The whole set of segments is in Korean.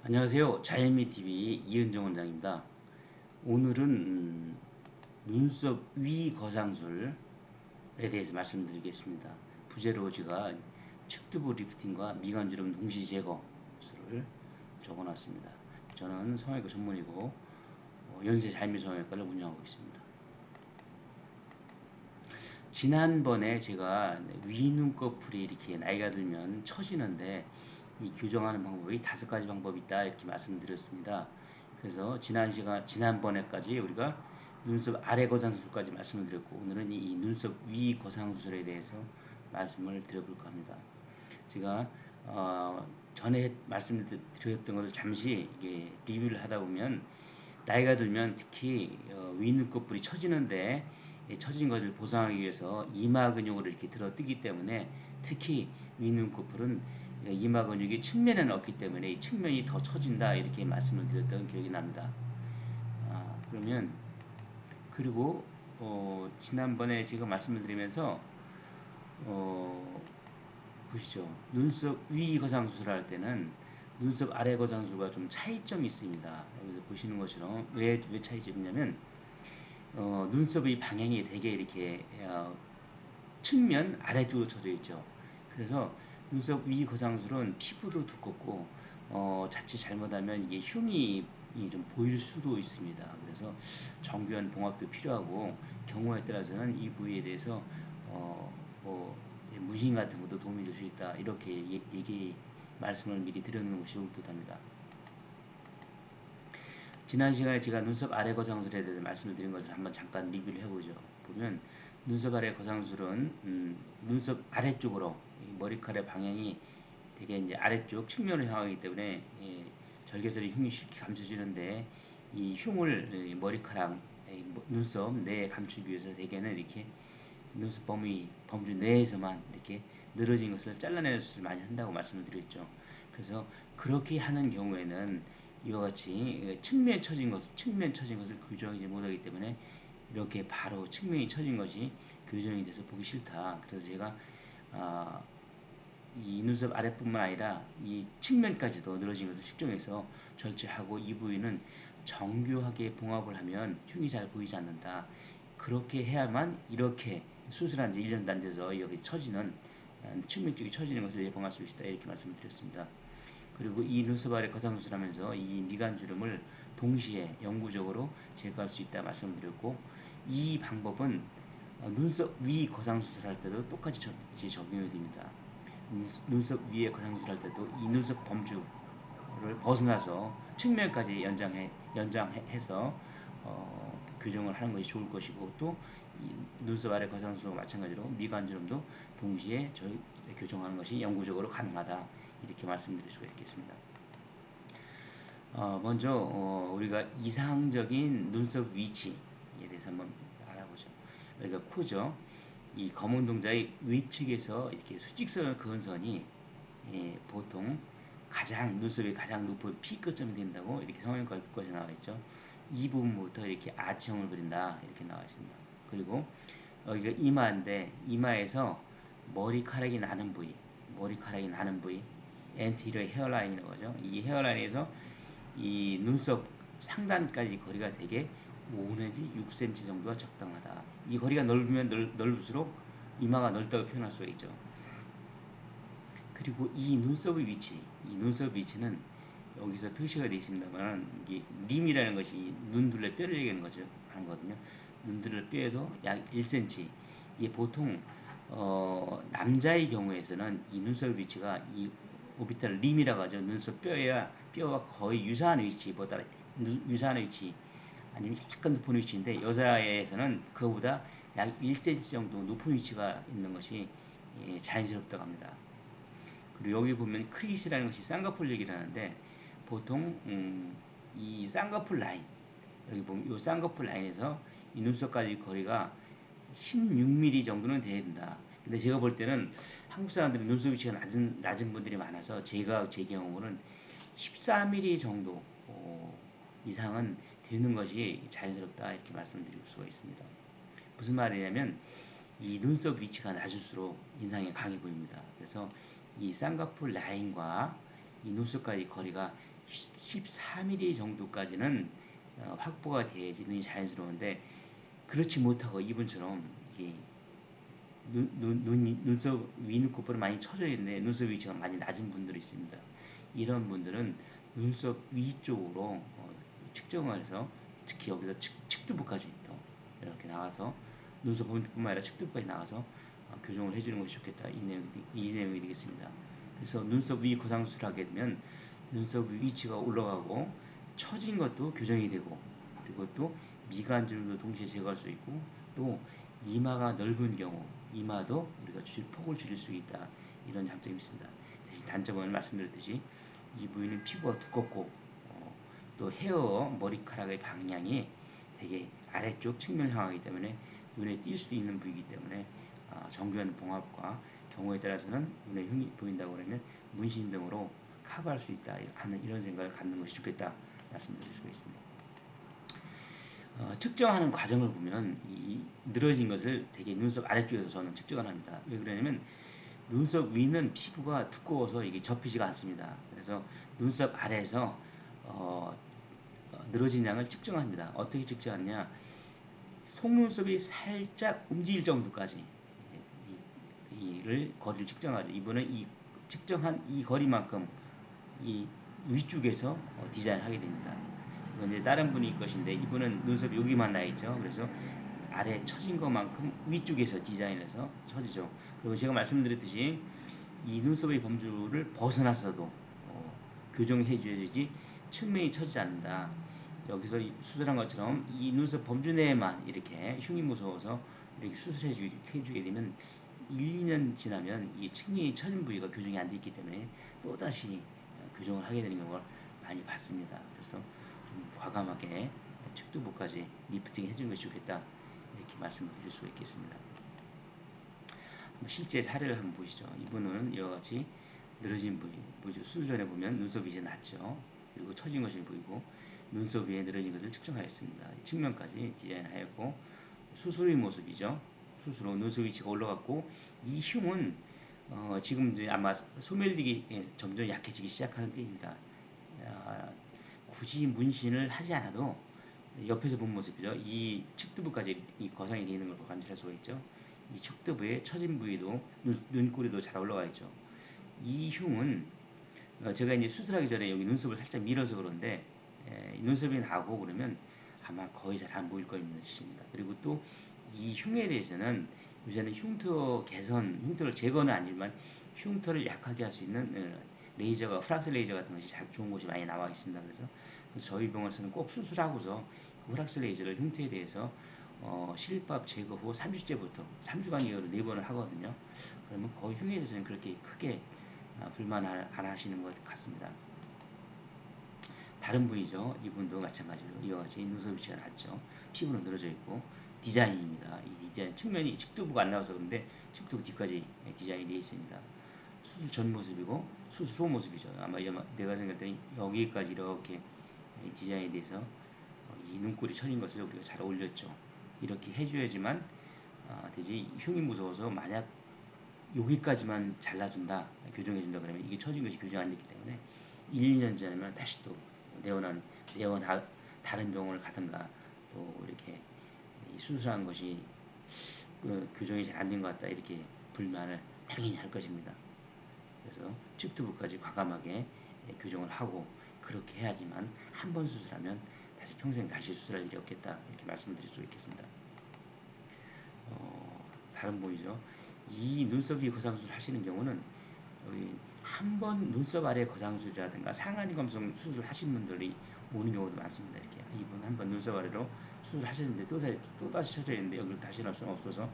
안녕하세요. 자연미TV 이은정 원장입니다. 오늘은 눈썹 위 거상술에 대해서 말씀드리겠습니다. 부제로 제가 측두부 리프팅과 미간주름 동시 제거술을 적어놨습니다. 저는 성형외과 전문이고 연세 자연미성형외과를 운영하고 있습니다. 지난번에 제가 위 눈꺼풀이 이렇게 나이가 들면 처지는데 이 교정하는 방법이 5가지 방법이 있다 이렇게 말씀드렸습니다. 그래서 지난번에까지 우리가 눈썹 아래 거상술까지 말씀을 드렸고, 오늘은 이 눈썹 위 거상술에 대해서 말씀을 드려볼까 합니다. 제가 전에 말씀드렸던 것을 잠시 이게 리뷰를 하다 보면, 나이가 들면 특히 위 눈꺼풀이 처지는데, 처진 것을 보상하기 위해서 이마 근육을 이렇게 들어 뜨기 때문에, 특히 위 눈꺼풀은 이마 근육이 측면에는 없기 때문에 이 측면이 더 처진다 이렇게 말씀을 드렸던 기억이 납니다. 그러면 그리고 지난번에 제가 말씀을 드리면서 보시죠. 눈썹 위 거상 수술할 때는 눈썹 아래 거상 수술과 좀 차이점이 있습니다. 여기서 보시는 것처럼 왜 차이점이 있냐면, 눈썹의 방향이 되게 이렇게 측면 아래쪽으로 쳐져 있죠. 그래서 눈썹 위 거상술은 피부도 두껍고 자칫 잘못하면 이게 흉이 좀 보일 수도 있습니다. 그래서 정교한 봉합도 필요하고, 경우에 따라서는 이 부위에 대해서 뭐 무신 같은 것도 도움이 될 수 있다 이렇게 말씀을 미리 드리는 것이 옳듯합니다. 지난 시간에 제가 눈썹 아래 거상술에 대해서 말씀을 드린 것을 한번 잠깐 리뷰를 해보죠. 보면 눈썹 아래 거상술은 눈썹 아래쪽으로 머리카락 방향이 되게 이제 아래쪽 측면을 향하기 때문에 절개선의 흉이 쉽게 감춰지는데, 이 흉을 머리카락 눈썹 내에 감추기 위해서 대개는 이렇게 눈썹 범주 내에서만 이렇게 늘어진 것을 잘라내는 수술을 많이 한다고 말씀을 드렸죠. 그래서 그렇게 하는 경우에는 이와 같이 측면 처진 것을 교정하지 못하기 때문에, 이렇게 바로 측면이 처진 것이 교정이 돼서 보기 싫다. 그래서 제가 이 눈썹 아랫뿐만 아니라 이 측면까지도 늘어진 것을 측정해서 절제하고, 이 부위는 정교하게 봉합을 하면 흉이 잘 보이지 않는다. 그렇게 해야만 이렇게 수술한 지 1년도 안 돼서 여기 처지는 측면 쪽이 처지는 것을 예방할 수 있다 이렇게 말씀드렸습니다. 그리고 이 눈썹 아래 거상수술하면서 이 미간주름을 동시에 영구적으로 제거할 수 있다 말씀드렸고, 이 방법은 눈썹 위 거상수술할 때도 똑같이 적용이 됩니다. 눈썹 위에 거상수술할 때도 이 눈썹 범주를 벗어나서 측면까지 연장해서 교정을 하는 것이 좋을 것이고, 또 이 눈썹 아래 거상수술과 마찬가지로 미간주름도 동시에 교정하는 것이 영구적으로 가능하다 이렇게 말씀드릴 수가 있겠습니다. 먼저 우리가 이상적인 눈썹 위치에 대해서 한번 알아보죠. 여기가 코죠. 이 검은 동자의 위측에서 이렇게 수직선을 그은 선이 보통 눈썹이 가장 높은 P끝점이 된다고 이렇게 성형외과 교과서에 나와 있죠. 이 부분부터 이렇게 아치형을 그린다 이렇게 나와 있습니다. 그리고 여기가 이마인데, 이마에서 머리카락이 나는 부위 엔티리어 헤어라인이라고 하죠. 이 헤어라인에서 이 눈썹 상단까지 거리가 되게 5 내지 6cm 정도가 적당하다. 이 거리가 넓으면 넓을수록 이마가 넓다고 표현할 수가 있죠. 그리고 이 눈썹의 위치는 여기서 표시가 되어 있습니다만, 이게 림이라는 것이 눈둘레 뼈를 얘기하는 거죠. 하는 거거든요. 눈둘레 뼈에서 약 1cm. 이게 보통 남자의 경우에서는 이 눈썹 위치가 이 오비탈 림이라고 하죠. 눈썹 뼈와 거의 유사한 위치, 아니면 약간 높은 위치인데, 여자에서는 그보다 약 1cm 정도 높은 위치가 있는 것이 자연스럽다고 합니다. 그리고 여기 보면 크리스라는 것이 쌍꺼풀 얘기를 하는데, 보통 이 쌍꺼풀 라인, 여기 보면 이 쌍꺼풀 라인에서 이 눈썹까지 거리가 16mm 정도는 돼야 된다. 근데 제가 볼 때는 한국 사람들이 눈썹 위치가 낮은 분들이 많아서 제 경우는 14mm 정도 이상은 되는 것이 자연스럽다 이렇게 말씀드릴 수가 있습니다. 무슨 말이냐면, 이 눈썹 위치가 낮을수록 인상이 강해 보입니다. 그래서 이 쌍꺼풀 라인과 이 눈썹과의 거리가 14mm 정도까지는 확보가 돼야지 눈이 자연스러운데 그렇지 못하고 이분처럼 이게 눈썹 위 눈꺼풀이 많이 처져 있는데 눈썹 위치가 많이 낮은 분들이 있습니다. 이런 분들은 눈썹 위쪽으로 측정을 해서 특히 여기서 측두부까지 또 이렇게 나와서 눈썹뿐만 아니라 측두부까지 나와서 교정을 해주는 것이 좋겠다. 이 내용이 되겠습니다. 그래서 눈썹 위 거상술을 하게 되면 눈썹 위치가 올라가고 처진 것도 교정이 되고 그리고 또 미간주름도 동시에 제거할 수 있고 또 이마가 넓은 경우 이마도 우리가 폭을 줄일 수 있다. 이런 장점이 있습니다. 대신 단점은 말씀드렸듯이 이 부위는 피부가 두껍고 또 헤어 머리카락의 방향이 되게 아래쪽 측면을 향하기 때문에 눈에 띌 수도 있는 부위이기 때문에 정교한 봉합과 경우에 따라서는 눈에 흉이 보인다고 하면 문신 등으로 커버할 수 있다 하는 이런 생각을 갖는 것이 좋겠다 말씀드릴 수가 있습니다. 측정하는 과정을 보면 이 늘어진 것을 되게 눈썹 아래쪽에서 저는 측정을 합니다. 왜 그러냐면 눈썹 위는 피부가 두꺼워서 이게 접히지가 않습니다. 그래서 눈썹 아래에서 늘어진 양을 측정합니다. 어떻게 측정하냐? 속눈썹이 살짝 움직일 정도까지 이를 거리를 측정하죠. 이번에 이 측정한 이 거리만큼 이 위쪽에서 디자인하게 됩니다. 이건 이제 다른 분이 것인데 이분은 눈썹 여기만 나 있죠. 그래서 아래 처진 것만큼 위쪽에서 디자인해서 처지죠. 그리고 제가 말씀드렸듯이 이 눈썹의 범주를 벗어났어도 교정해 줘야지 측면이 처지지 않는다. 여기서 수술한 것처럼 이 눈썹 범주 내에만 이렇게 흉이 무서워서 이렇게 수술해 주게 되면 1, 2년 지나면 이 측면이 처진 부위가 교정이 안 돼 있기 때문에 또다시 교정을 하게 되는 경우를 많이 봤습니다. 그래서 좀 과감하게 측두부까지 리프팅 해주는 것이 좋겠다. 이렇게 말씀을 드릴 수가 있겠습니다. 실제 사례를 한번 보시죠. 이분은 이와 같이 늘어진 부위, 보죠. 수술 전에 보면 눈썹이 이제 낮죠. 그리고 처진 것이 보이고 눈썹 위에 늘어진 것을 측정하였습니다. 측면까지 디자인하였고 수술 후 모습이죠. 수술 후 눈썹 위치가 올라갔고 이 흉은 지금 이제 아마 소멸되기 점점 약해지기 시작하는 때입니다. 굳이 문신을 하지 않아도 옆에서 본 모습이죠. 이 측두부까지 이 거상이 되어 있는 걸 관찰할 수가 있죠. 이 측두부의 처진 부위도 눈꼬리도 잘 올라가 있죠. 이 흉은 제가 이제 수술하기 전에 여기 눈썹을 살짝 밀어서 그런데 눈썹이 나고 그러면 아마 거의 잘 안 보일 것입니다. 그리고 또 이 흉에 대해서는 요새는 흉터 개선, 흉터를 제거는 아니지만 흉터를 약하게 할 수 있는 레이저가 프락스 레이저 같은 것이 잘 좋은 곳이 많이 나와 있습니다. 그래서 저희 병원에서는 꼭 수술하고서 그 프락스 레이저를 흉터에 대해서 실밥 제거 후 3주째부터 3주간 이후로 4번을 하거든요. 그러면 거의 흉에 대해서는 그렇게 크게 불만 안 하시는 것 같습니다. 다른 분이죠. 이분도 마찬가지로 이와 같이 눈썹 위치가 낮죠. 피부는 늘어져 있고 디자인입니다. 이 디자인 측면이 측두부가 안 나와서 그런데 측두부 뒤까지 디자인이 되어 있습니다. 수술 전 모습이고 수술 후 모습이죠. 아마 내가 생각했더니 여기까지 이렇게 디자인이 돼서 이 눈꼬리 처진 것을 우리가 잘 올렸죠. 이렇게 해줘야지만 되지 흉이 무서워서 만약 여기까지만 잘라준다, 교정해준다 그러면 이게 처진 것이 교정 안 됐기 때문에 1, 2년 지나면 다시 또 내원 다른 병원을 가든가 또 이렇게 수술한 것이 교정이 잘 안 된 것 같다 이렇게 불만을 당연히 할 것입니다. 그래서 측두부까지 과감하게 교정을 하고 그렇게 해야지만 한 번 수술하면 다시 평생 다시 수술할 일이 없겠다 이렇게 말씀드릴 수 있겠습니다. 다른 보이죠? 이 눈썹 위 거상수술 하시는 경우는 한 번 눈썹 아래 거상술이라든가 상하니 검성 수술 하신 분들이 오는 경우도 많습니다. 이렇게 이분 한 번 눈썹 아래로 수술하셨는데 또다시 쳐져 있는데 여기를 다시 넣을 수는 없어서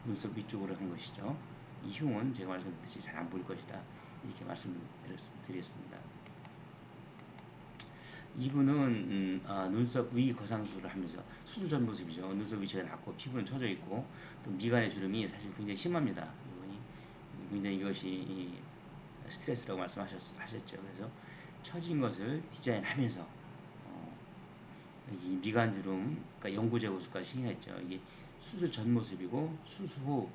눈썹 위쪽으로 한 것이죠. 이 흉은 제가 말씀드렸듯이 잘 안 보일 것이다. 이렇게 말씀드렸습니다. 이분은 눈썹 위 거상술을 하면서 수술 전 모습이죠. 눈썹 위치가 낮고 피부는 처져 있고 또 미간의 주름이 사실 굉장히 심합니다. 이분이 굉장히 이것이 스트레스라고 말씀하셨죠. 그래서 처진 것을 디자인하면서 이 미간 주름, 그러니까 영구제 보수까지 시행했죠. 이게 수술 전 모습이고 수술 후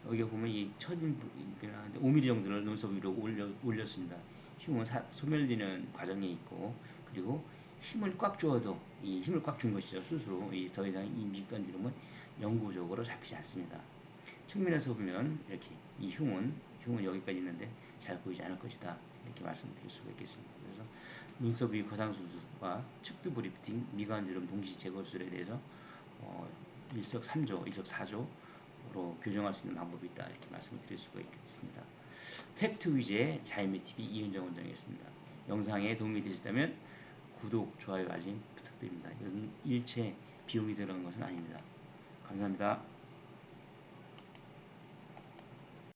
여기 보면 이 처진 5mm 정도를 눈썹 위로 올렸습니다. 흉은 소멸되는 과정에 있고, 그리고 힘을 꽉 주어도 이 힘을 꽉 준 것이죠. 스스로 더 이상 이 미간 주름은 영구적으로 잡히지 않습니다. 측면에서 보면 이렇게 이 흉은 여기까지 있는데 잘 보이지 않을 것이다, 이렇게 말씀드릴 수가 있겠습니다. 그래서 눈썹 위 거상수술과 측두부 리프팅, 미간주름 동시 제거 수술에 대해서 일석삼조, 일석사조로 교정할 수 있는 방법이 있다, 이렇게 말씀드릴 수가 있겠습니다. 팩트 위주의 자이메TV 이은정 원장이었습니다. 영상에 도움이 되셨다면 구독, 좋아요, 알림 부탁드립니다. 이건 일체 비용이 들어간 것은 아닙니다. 감사합니다.